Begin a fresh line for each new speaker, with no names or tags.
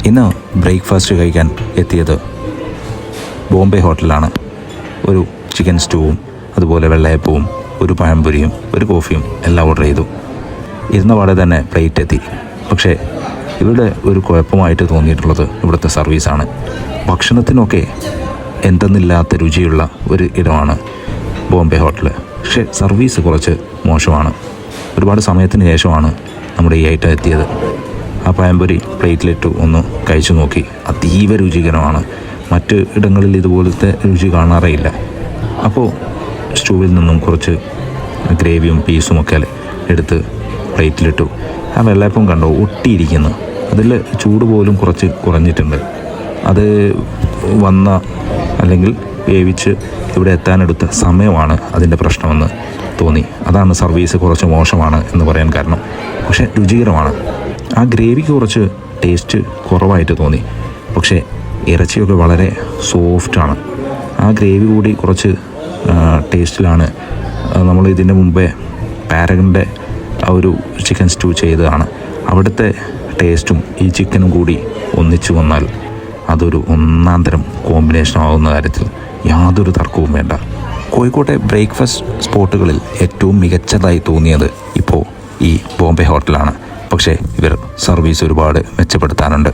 ഇന്ന് ബ്രേക്ക്ഫാസ്റ്റ് കഴിക്കാൻ എത്തിയത് ബോംബെ ഹോട്ടലിലാണ്. ഒരു ചിക്കൻ സ്റ്റൂവും അതുപോലെ വെള്ളയപ്പവും ഒരു പഴംപൊരിയും ഒരു കോഫിയും എല്ലാം ഓർഡർ ചെയ്തു. ഇരുന്ന പാടെ തന്നെ പ്ലേറ്റ് എത്തി. പക്ഷേ ഇവിടെ ഒരു കുഴപ്പമായിട്ട് തോന്നിയിട്ടുള്ളത് ഇവിടുത്തെ സർവീസാണ്. ഭക്ഷണത്തിനൊക്കെ എന്തെന്നില്ലാത്ത രുചിയുള്ള ഒരു ഇടമാണ് ബോംബെ ഹോട്ടൽ. പക്ഷേ സർവീസ് കുറച്ച് മോശമാണ്. ഒരുപാട് സമയത്തിന് ശേഷമാണ് നമ്മുടെ ഈ ഐറ്റം എത്തിയത്. ആ പഴംപൊരി പ്ലേറ്റിലിട്ട് ഒന്ന് കഴിച്ചു നോക്കി. അതീവ രുചികരമാണ്. മറ്റ് ഇടങ്ങളിൽ ഇതുപോലത്തെ രുചി കാണാറേയില്ല. അപ്പോൾ സ്റ്റൂവിൽ നിന്നും കുറച്ച് ഗ്രേവിയും പീസുമൊക്കെ എടുത്ത് പ്ലേറ്റിലിട്ടു. ആ വെള്ളയപ്പം കണ്ടോ ഒട്ടിയിരിക്കുന്നു. അതിൽ ചൂട് പോലും കുറച്ച് കുറഞ്ഞിട്ടുണ്ട്. അത് വന്ന അല്ലെങ്കിൽ വേവിച്ച് ഇവിടെ എത്താനെടുത്ത സമയമാണ് അതിൻ്റെ പ്രശ്നമെന്ന് തോന്നി. അതാണ് സർവീസ് കുറച്ച് മോശമാണ് എന്ന് പറയാൻ കാരണം. പക്ഷേ രുചികരമാണ്. ആ ഗ്രേവിക്ക് കുറച്ച് ടേസ്റ്റ് കുറവായിട്ട് തോന്നി. പക്ഷേ ഇറച്ചിയൊക്കെ വളരെ സോഫ്റ്റാണ്. ആ ഗ്രേവി കൂടി കുറച്ച് ടേസ്റ്റിലാണ്. നമ്മൾ ഇതിൻ്റെ മുമ്പേ പാരഗണിൻ്റെ ആ ഒരു ചിക്കൻ സ്റ്റൂ ചെയ്തതാണ്. അവിടുത്തെ ടേസ്റ്റും ഈ ചിക്കനും കൂടി ഒന്നിച്ചു വന്നാൽ അതൊരു ഒന്നാം തരം കോമ്പിനേഷൻ ആവുന്ന കാര്യത്തിൽ യാതൊരു തർക്കവും വേണ്ട. കോഴിക്കോട്ടെ ബ്രേക്ക്ഫാസ്റ്റ് സ്പോട്ടുകളിൽ ഏറ്റവും മികച്ചതായി തോന്നിയത് ഇപ്പോൾ ഈ ബോംബെ ഹോട്ടലാണ്. പക്ഷേ ഇവർ സർവീസ് ഒരുപാട് മെച്ചപ്പെടുത്താനുണ്ട്.